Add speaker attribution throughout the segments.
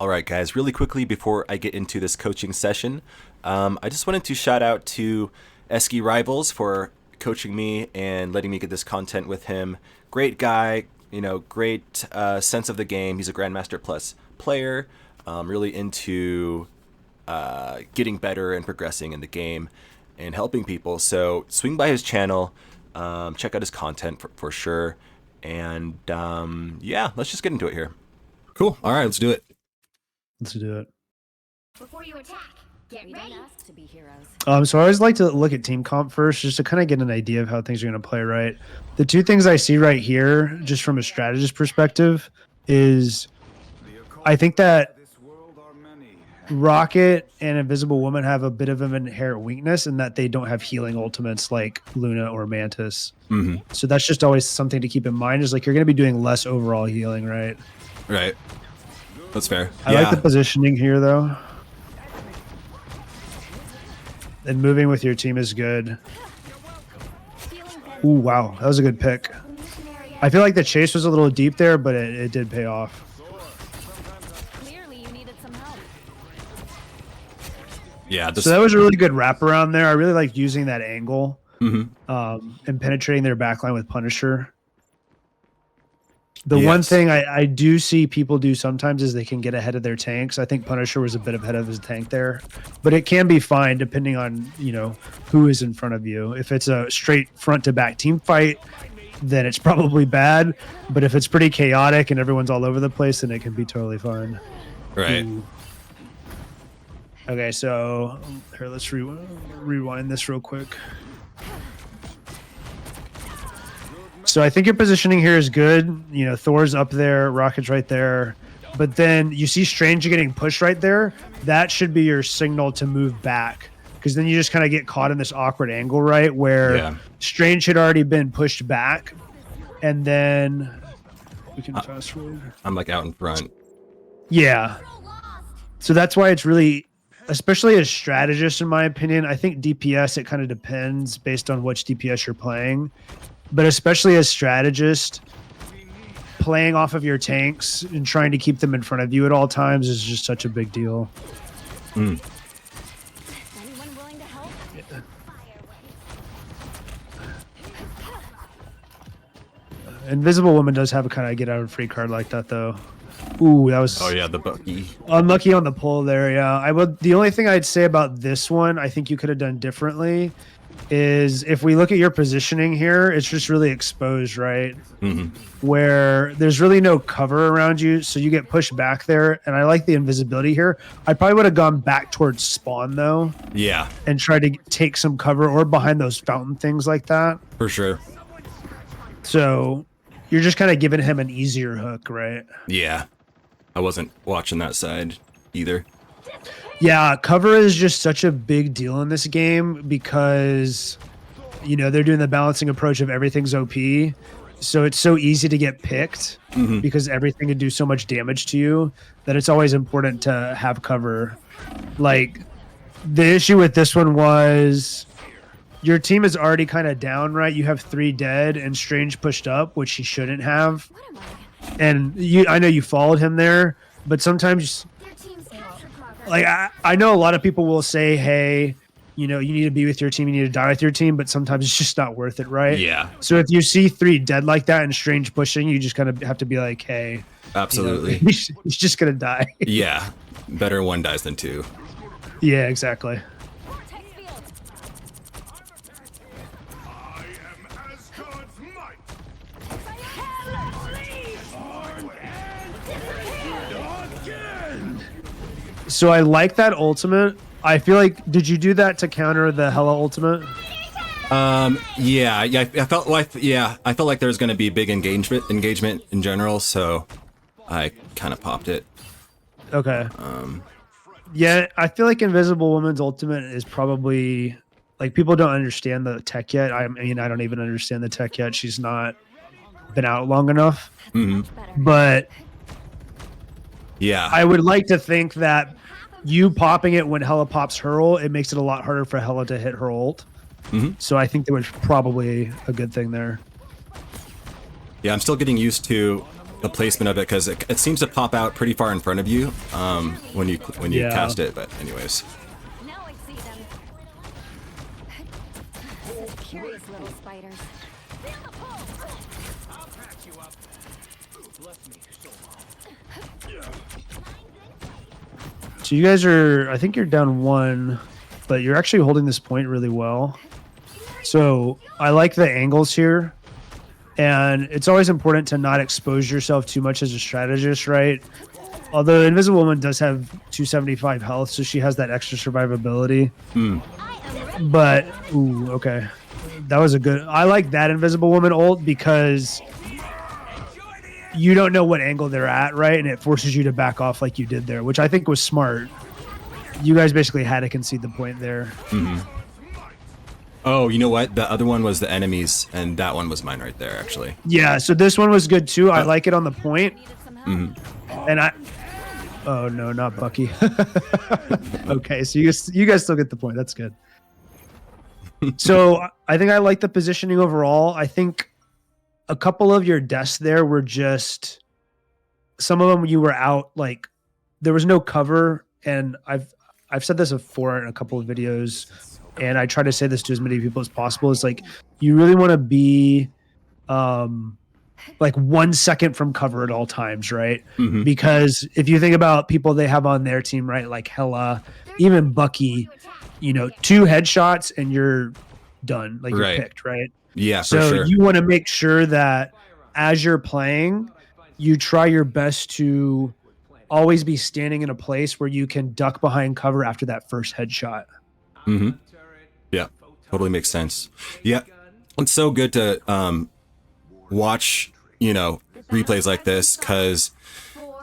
Speaker 1: All right, guys, really quickly before I get into this coaching session, I just wanted to shout out to Esky Rivals for coaching me and letting me get this content with him. Great guy, great sense of the game. He's a Grandmaster Plus player, really into getting better and progressing in the game and helping people. So swing by his channel, check out his content for sure. And yeah, let's just get into it here.
Speaker 2: Cool. All right, let's do it.
Speaker 3: Let's do it.
Speaker 4: Before you attack, get ready.
Speaker 5: To be heroes.
Speaker 3: So I always like to look at team comp first, just to kind of get an idea of how things are going to play. Right. The two things I see right here, just from a strategist perspective, is I think that Rocket and Invisible Woman have a bit of an inherent weakness in that they don't have healing ultimates like Luna or Mantis.
Speaker 2: Mm-hmm.
Speaker 3: So that's just always something to keep in mind. Is like you're going to be doing less overall healing, right?
Speaker 2: Right. That's fair.
Speaker 3: I like the positioning here, though. And moving with your team is good. Ooh, wow. That was a good pick. I feel like the chase was a little deep there, but it did pay off.
Speaker 5: Clearly, you needed some help.
Speaker 2: Yeah.
Speaker 3: So that was a really good wraparound there. I really liked using that angle and penetrating their backline with Punisher. The one thing I do see people do sometimes is they can get ahead of their tanks. I think Punisher was a bit ahead of his tank there, but it can be fine depending on, who is in front of you. If it's a straight front to back team fight, then it's probably bad. But if it's pretty chaotic and everyone's all over the place, then it can be totally fine.
Speaker 2: Right.
Speaker 3: Ooh. Okay, so here, let's rewind this real quick. So I think your positioning here is good. Thor's up there, Rocket's right there. But then you see Strange getting pushed right there. That should be your signal to move back. Because then you just kind of get caught in this awkward angle, right? Where Strange had already been pushed back. And then we can fast forward.
Speaker 2: I'm like out in front.
Speaker 3: Yeah. So that's why it's really, especially as strategist, in my opinion, I think DPS, it kind of depends based on which DPS you're playing. But especially as strategist, playing off of your tanks and trying to keep them in front of you at all times is just such a big deal.
Speaker 5: Anyone willing to help?
Speaker 3: Invisible Woman does have a kind of get out of free card like that, though. Ooh, that was.
Speaker 2: Oh yeah, the Bucky.
Speaker 3: Unlucky on the pull there. Yeah, I would. The only thing I'd say about this one, I think you could have done differently, is if we look at your positioning here, it's just really exposed, right? Where there's really no cover around you, so you get pushed back there. And I like the invisibility here. I probably would have gone back towards spawn though.
Speaker 2: Yeah.
Speaker 3: And try to take some cover or behind those fountain things like that.
Speaker 2: For sure.
Speaker 3: So you're just kind of giving him an easier hook, right?
Speaker 2: Yeah. I wasn't watching that side either.
Speaker 3: Yeah, cover is just such a big deal in this game because, they're doing the balancing approach of everything's OP. So it's so easy to get picked because everything can do so much damage to you that it's always important to have cover. Like, the issue with this one was your team is already kind of down, right? You have 3 dead and Strange pushed up, which he shouldn't have. And I know you followed him there, but sometimes... Like, I know a lot of people will say, hey, you need to be with your team, you need to die with your team, but sometimes it's just not worth it, right?
Speaker 2: Yeah.
Speaker 3: So if you see 3 dead like that and Strange pushing, you just kind of have to be like, hey.
Speaker 2: Absolutely.
Speaker 3: He's just going to die.
Speaker 2: Yeah. Better 1 dies than 2.
Speaker 3: Yeah, exactly. So I like that ultimate. I feel like, did you do that to counter the Hela ultimate?
Speaker 2: Yeah. I felt like there was going to be big engagement in general, so I kind of popped it.
Speaker 3: Okay. Yeah, I feel like Invisible Woman's ultimate is probably, like, people don't understand the tech yet. I mean, I don't even understand the tech yet. She's not been out long enough. But
Speaker 2: yeah,
Speaker 3: I would like to think that you popping it when Hela pops her ult, it makes it a lot harder for Hela to hit her ult. So I think that was probably a good thing there.
Speaker 2: Yeah, I'm still getting used to the placement of it because it seems to pop out pretty far in front of you when you
Speaker 3: Yeah.
Speaker 2: cast it. But anyways,
Speaker 5: Now I see them. Curious little spiders.
Speaker 3: So you guys are, I think you're down 1, but you're actually holding this point really well. So I like the angles here. And it's always important to not expose yourself too much as a strategist, right? Although Invisible Woman does have 275 health, so she has that extra survivability. But, ooh, okay. That was a good... I like that Invisible Woman ult because you don't know what angle they're at, right? And it forces you to back off like you did there, which I think was smart. You guys basically had to concede the point there.
Speaker 2: oh, you know what? The other one was the enemies, and that one was mine right there, actually.
Speaker 3: Yeah, so this one was good too. I like it on the point.
Speaker 5: Needed some help.
Speaker 3: And I... Oh, no, not Bucky. Okay, so you guys still get the point. That's good. So I think I like the positioning overall. I think a couple of your deaths there were just... Some of them you were out, like... There was no cover, and I've said this before in a couple of videos, and I try to say this to as many people as possible. It's like, you really want to be... like 1 second from cover at all times, right? Because if you think about people they have on their team, right, like Hela, even Bucky, 2 headshots and you're done, like you're
Speaker 2: Right.
Speaker 3: picked, right?
Speaker 2: Yeah,
Speaker 3: So
Speaker 2: for sure.
Speaker 3: you want to make sure that as you're playing, you try your best to always be standing in a place where you can duck behind cover after that first headshot.
Speaker 2: Yeah, totally makes sense. Yeah, it's so good to watch, replays like this because,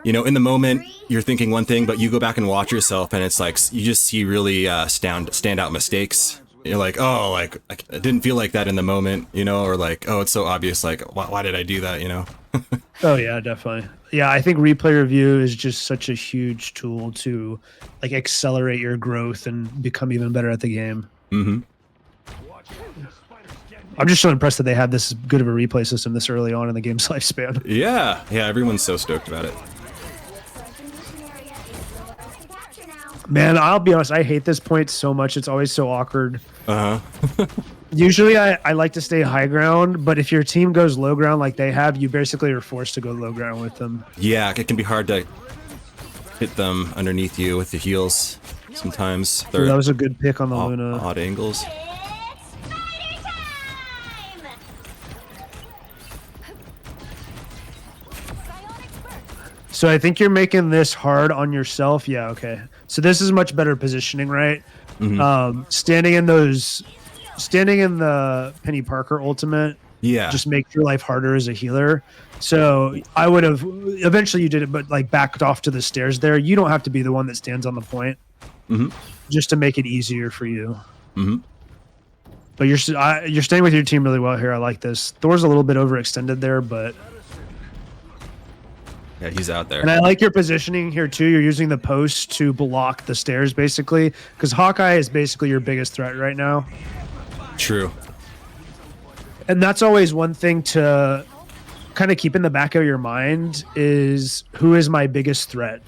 Speaker 2: in the moment you're thinking one thing, but you go back and watch yourself and it's like you just see really standout mistakes. You're like, oh, like I didn't feel like that in the moment, or like, oh, it's so obvious. Like, why did I do that?
Speaker 3: Oh yeah, definitely. Yeah, I think replay review is just such a huge tool to like accelerate your growth and become even better at the game. I'm just so impressed that they had this good of a replay system this early on in the game's lifespan.
Speaker 2: Yeah, everyone's so stoked about it.
Speaker 3: Man, I'll be honest, I hate this point so much. It's always so awkward.
Speaker 2: Uh-huh.
Speaker 3: Usually I like to stay high ground, but if your team goes low ground like they have, you basically are forced to go low ground with them.
Speaker 2: Yeah, it can be hard to hit them underneath you with the heels sometimes. They're
Speaker 3: That was a good pick on the
Speaker 2: odd,
Speaker 3: Luna.
Speaker 2: odd angles.
Speaker 3: So I think you're making this hard on yourself. Yeah, okay. So this is much better positioning, right? Standing in the Penny Parker ultimate
Speaker 2: Yeah.
Speaker 3: just makes your life harder as a healer. So I would have eventually you did it, but like backed off to the stairs there. You don't have to be the one that stands on the point, just to make it easier for you. But you're staying with your team really well here. I like this. Thor's a little bit overextended there, but.
Speaker 2: Yeah, he's out there.
Speaker 3: And I like your positioning here too. You're using the post to block the stairs basically, because Hawkeye is basically your biggest threat right now.
Speaker 2: True.
Speaker 3: And that's always one thing to kind of keep in the back of your mind is who is my biggest threat?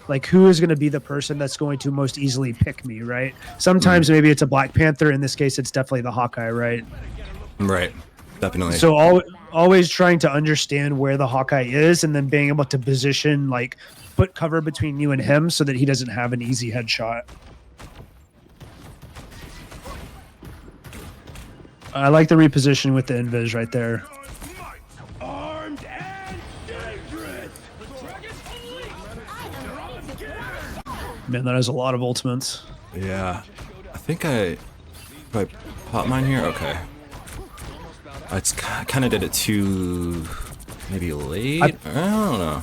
Speaker 3: Like who is going to be the person that's going to most easily pick me, right? Sometimes maybe it's a Black Panther. In this case, it's definitely the Hawkeye, right?
Speaker 2: Right. Definitely.
Speaker 3: So always trying to understand where the Hawkeye is and then being able to position, like put cover between you and him so that he doesn't have an easy headshot. I like the repositioning with the invis right there.
Speaker 6: Armed and dangerous.
Speaker 3: Man, that has a lot of ultimates.
Speaker 2: Yeah. I think if I pop mine here, okay. I kind of did it too maybe late. I don't know.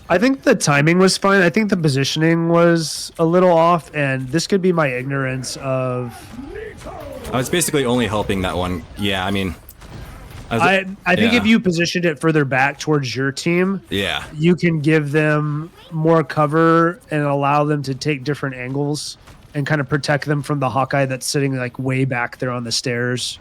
Speaker 3: I think the timing was fine. I think the positioning was a little off, and this could be my ignorance of...
Speaker 2: I was basically only helping that one. Yeah, I mean...
Speaker 3: I think if you positioned it further back towards your team,
Speaker 2: Yeah.
Speaker 3: you can give them more cover and allow them to take different angles and kind of protect them from the Hawkeye that's sitting like way back there on the stairs.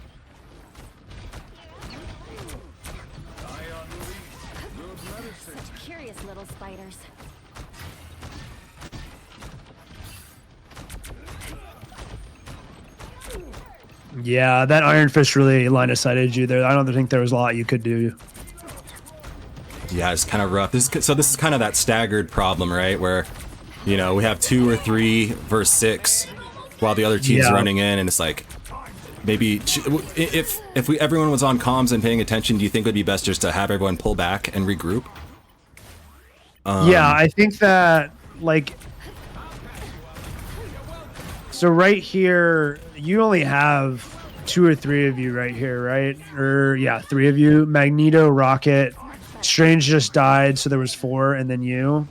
Speaker 3: Yeah, that Iron Fist really line of sighted you there. I don't think there was a lot you could do.
Speaker 2: Yeah, it's kind of rough. This is kind of that staggered problem, right? Where, you know, we have 2 or 3 versus 6, while the other team's running in, and it's like, maybe if everyone was on comms and paying attention, do you think it would be best just to have everyone pull back and regroup?
Speaker 3: Yeah, I think that, like, so right here, you only have 2 or 3 of you right here, right? Or yeah, 3 of you. Magneto, Rocket, Strange just died, so there was 4, and then you.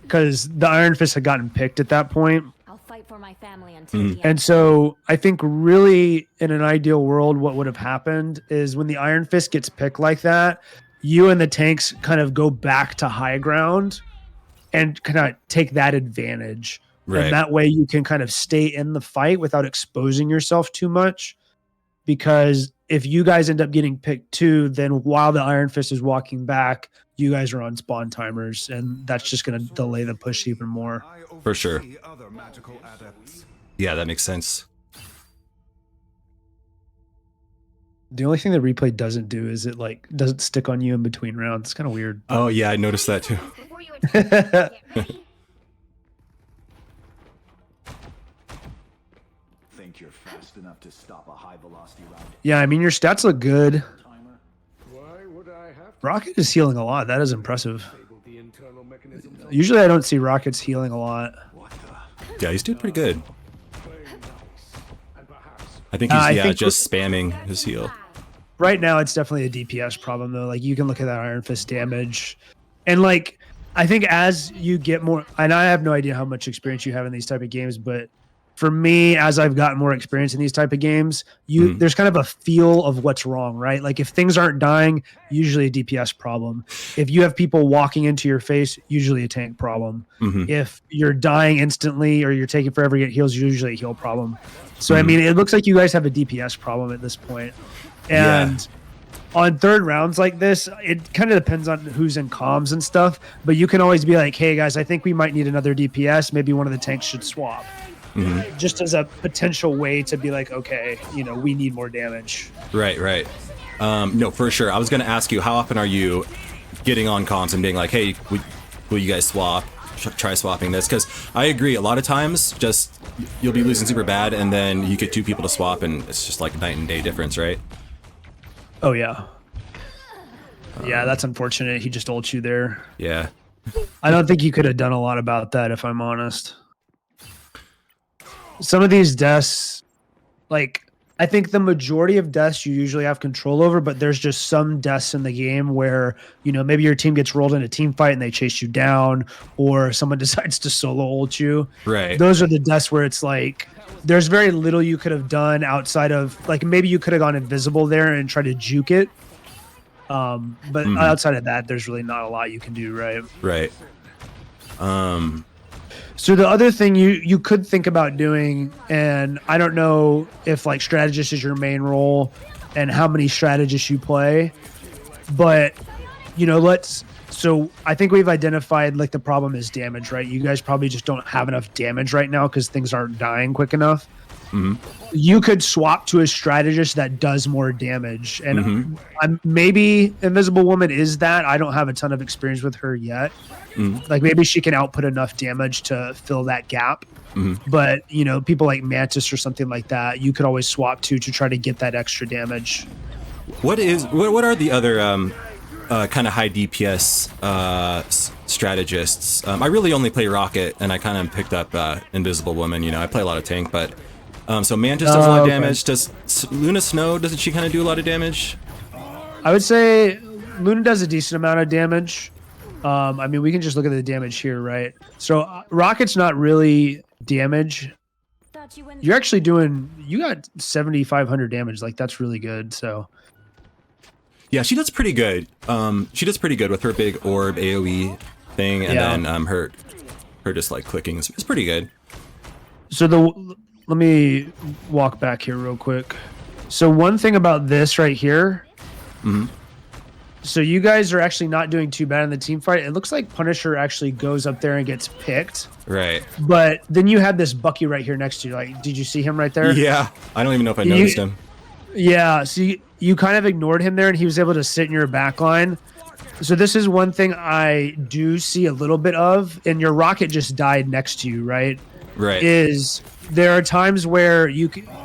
Speaker 3: Because the Iron Fist had gotten picked at that point.
Speaker 5: I'll fight for my family until the end.
Speaker 3: And so I think really in an ideal world, what would have happened is when the Iron Fist gets picked like that, you and the tanks kind of go back to high ground and kind of take that advantage.
Speaker 2: Right.
Speaker 3: And that way you can kind of stay in the fight without exposing yourself too much. Because if you guys end up getting picked too, then while the Iron Fist is walking back, you guys are on spawn timers, and that's just going to delay the push even more.
Speaker 2: For sure. Yeah, that makes sense.
Speaker 3: The only thing that replay doesn't do is it like doesn't stick on you in between rounds. It's kind of weird.
Speaker 2: Oh yeah, I noticed that too.
Speaker 4: Before you attack, get ready.
Speaker 6: Think you're fast enough to stop a high velocity round?
Speaker 3: Yeah, I mean your stats look good.
Speaker 6: Timer? Why would I have to
Speaker 3: Rocket is healing a lot. That is impressive.
Speaker 6: disable the internal mechanisms of
Speaker 3: Usually I don't see Rockets healing a lot.
Speaker 6: what the
Speaker 2: Yeah, he's doing pretty good.
Speaker 6: playing nice? And perhaps
Speaker 2: I think he's
Speaker 3: I think
Speaker 2: just spamming his heal.
Speaker 3: Right now it's definitely a DPS problem though. Like you can look at that Iron Fist damage. And like I think as you get more, and I have no idea how much experience you have in these type of games, but for me, as I've gotten more experience in these type of games, there's kind of a feel of what's wrong, right? Like if things aren't dying, usually a DPS problem. If you have people walking into your face, usually a tank problem. If you're dying instantly or you're taking forever to get heals, usually a heal problem. So I mean, it looks like you guys have a DPS problem at this point. And on third rounds like this, it kind of depends on who's in comms and stuff, but you can always be like, hey guys, I think we might need another DPS. Maybe one of the tanks should swap. Just as a potential way to be like, okay, you know, we need more damage.
Speaker 2: Right. No, for sure. I was going to ask you, how often are you getting on comms and being like, hey, will you guys swap? Try swapping this? Because I agree, a lot of times just you'll be losing super bad and then you get 2 people to swap and it's just like night and day difference, right?
Speaker 3: Oh yeah. Yeah, that's unfortunate. He just ult you there.
Speaker 2: Yeah.
Speaker 3: I don't think you could have done a lot about that, if I'm honest. Some of these deaths, like, I think the majority of deaths you usually have control over, but there's just some deaths in the game where, you know, maybe your team gets rolled in a team fight and they chase you down, or someone decides to solo ult you.
Speaker 2: Right.
Speaker 3: Those are the deaths where it's like, there's very little you could have done outside of, like, maybe you could have gone invisible there and tried to juke it. But outside of that, there's really not a lot you can do, right?
Speaker 2: Right.
Speaker 3: So the other thing you could think about doing, and I don't know if like strategist is your main role and how many strategists you play, but you know, so I think we've identified like the problem is damage, right? You guys probably just don't have enough damage right now because things aren't dying quick enough. You could swap to a strategist that does more damage, and maybe Invisible Woman is that. I don't have a ton of experience with her yet. Like maybe she can output enough damage to fill that gap. But you know, people like Mantis or something like that, you could always swap to try to get that extra damage.
Speaker 2: What are the other kind of high DPS strategists? I really only play Rocket, and I kind of picked up Invisible Woman. You know, I play a lot of tank, but so Mantis does a lot of damage. Does Luna Snow, doesn't she kind of do a lot of damage?
Speaker 3: I would say Luna does a decent amount of damage. I mean, we can just look at the damage here, right? So Rocket's not really damage. You're actually you got 7,500 damage. Like that's really good. So
Speaker 2: yeah, she does pretty good. She does pretty good with her big orb AoE thing, and then her just like clicking is pretty good.
Speaker 3: So let me walk back here real quick. So one thing about this right here So you guys are actually not doing too bad in the team fight. It looks like Punisher actually goes up there and gets picked.
Speaker 2: Right.
Speaker 3: But then you have this Bucky right here next to you. Like, did you see him right there?
Speaker 2: Yeah. I don't even know if I noticed him.
Speaker 3: Yeah. So you kind of ignored him there, and he was able to sit in your back line. So this is one thing I do see a little bit of, and your rocket just died next to you, right?
Speaker 2: Right.
Speaker 3: Is there are times where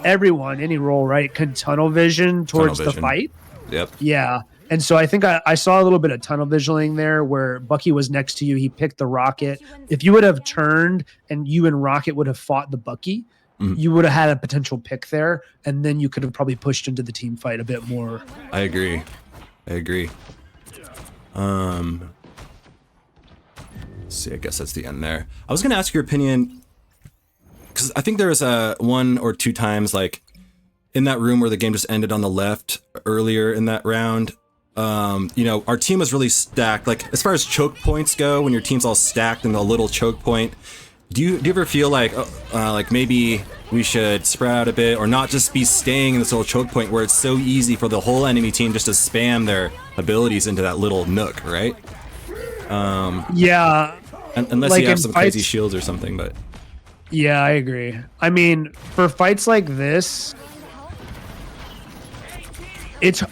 Speaker 3: everyone, any role, right, can tunnel vision towards the fight.
Speaker 2: Yep.
Speaker 3: Yeah. And so I think I saw a little bit of tunnel visioning there where Bucky was next to you. He picked the rocket. If you would have turned and you and Rocket would have fought the Bucky, you would have had a potential pick there. And then you could have probably pushed into the team fight a bit more.
Speaker 2: I agree. Let's see, I guess that's the end there. I was going to ask your opinion because I think there was one or two times like in that room where the game just ended on the left earlier in that round. You know, our team was really stacked. Like as far as choke points go, when your team's all stacked in a little choke point, do you ever feel like maybe we should spread out a bit or not just be staying in this little choke point where it's so easy for the whole enemy team just to spam their abilities into that little nook, right?
Speaker 3: Yeah.
Speaker 2: Unless
Speaker 3: like
Speaker 2: you have some
Speaker 3: fights,
Speaker 2: crazy shields or something, but
Speaker 3: yeah, I agree. I mean, for fights like this,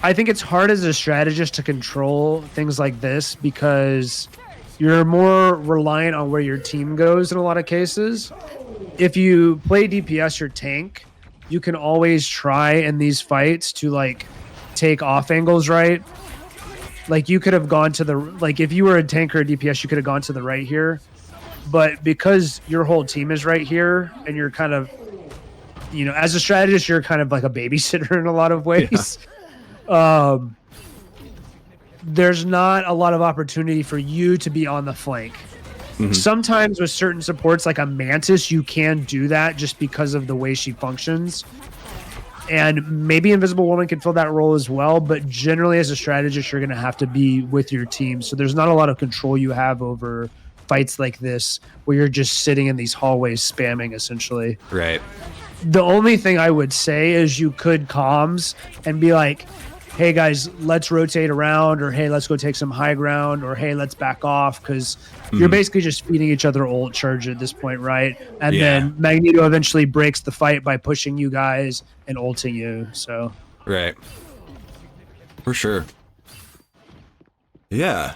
Speaker 3: I think it's hard as a strategist to control things like this because you're more reliant on where your team goes in a lot of cases. If you play DPS or tank, you can always try in these fights to like take off angles, right? Like you could have gone to if you were a tank or a DPS, you could have gone to the right here. But because your whole team is right here and you're kind of, you know, as a strategist, you're kind of like a babysitter in a lot of ways. Yeah. There's not a lot of opportunity for you to be on the flank. Mm-hmm. Sometimes with certain supports like a Mantis, you can do that just because of the way she functions. And maybe Invisible Woman can fill that role as well, but generally as a strategist, you're going to have to be with your team. So there's not a lot of control you have over fights like this where you're just sitting in these hallways spamming essentially.
Speaker 2: Right.
Speaker 3: The only thing I would say is you could comms and be like, hey guys, let's rotate around, or hey, let's go take some high ground, or hey, let's back off, because you're basically just feeding each other ult charge at this point, right? And then Magneto eventually breaks the fight by pushing you guys and ulting you. So
Speaker 2: right, for sure. Yeah.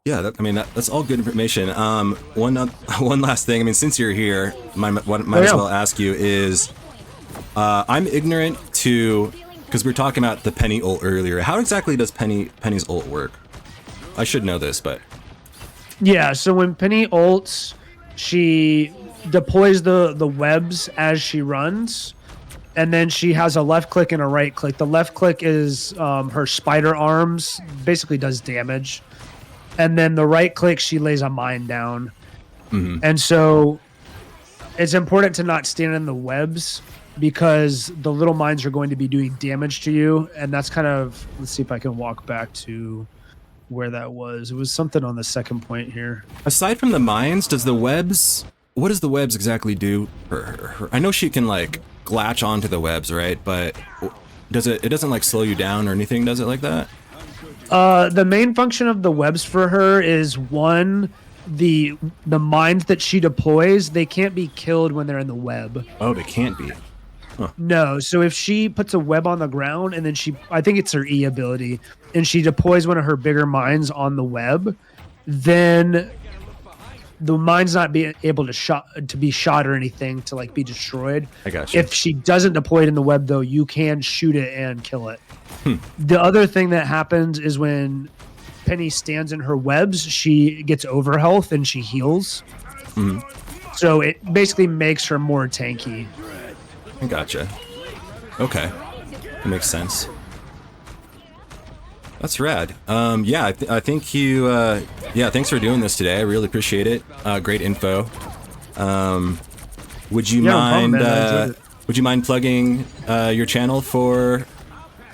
Speaker 2: That's all good information. One last thing. I mean, since you're here, might as well ask you is, I'm ignorant to. Because we were talking about the Penny ult earlier. How exactly does Penny's ult work? I should know this, but...
Speaker 3: Yeah, so when Penny ults, she deploys the webs as she runs, and then she has a left click and a right click. The left click is her spider arms, basically does damage. And then the right click, she lays a mine down. Mm-hmm. And so it's important to not stand in the webs, because the little mines are going to be doing damage to you. And that's kind of, let's see if I can walk back to where that was. It was something on the second point here.
Speaker 2: Aside from the mines, what does the webs exactly do for her? I know she can like latch onto the webs, right? But it doesn't like slow you down or anything, does it, like that?
Speaker 3: The main function of the webs for her is one, the mines that she deploys, they can't be killed when they're in the web.
Speaker 2: Oh, they can't be. Huh.
Speaker 3: No, so if she puts a web on the ground and then I think it's her E ability, and she deploys one of her bigger mines on the web, then the mine's not being able to be shot or anything to like be destroyed.
Speaker 2: I got you.
Speaker 3: If she doesn't deploy it in the web though, you can shoot it and kill it. The other thing that happens is when Penny stands in her webs, she gets overhealth and she heals. Mm-hmm. So it basically makes her more tanky.
Speaker 2: I gotcha. Okay, that makes sense. That's rad. I think you. Thanks for doing this today. I really appreciate it. Great info. Would you mind? Would you mind plugging your channel for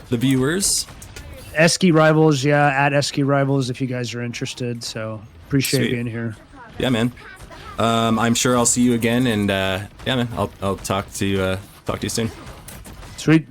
Speaker 2: the viewers?
Speaker 3: Esky Rivals, at Esky Rivals if you guys are interested. So appreciate being here.
Speaker 2: Yeah, man. I'm sure I'll see you again, and man, I'll talk to you soon.
Speaker 3: Sweet.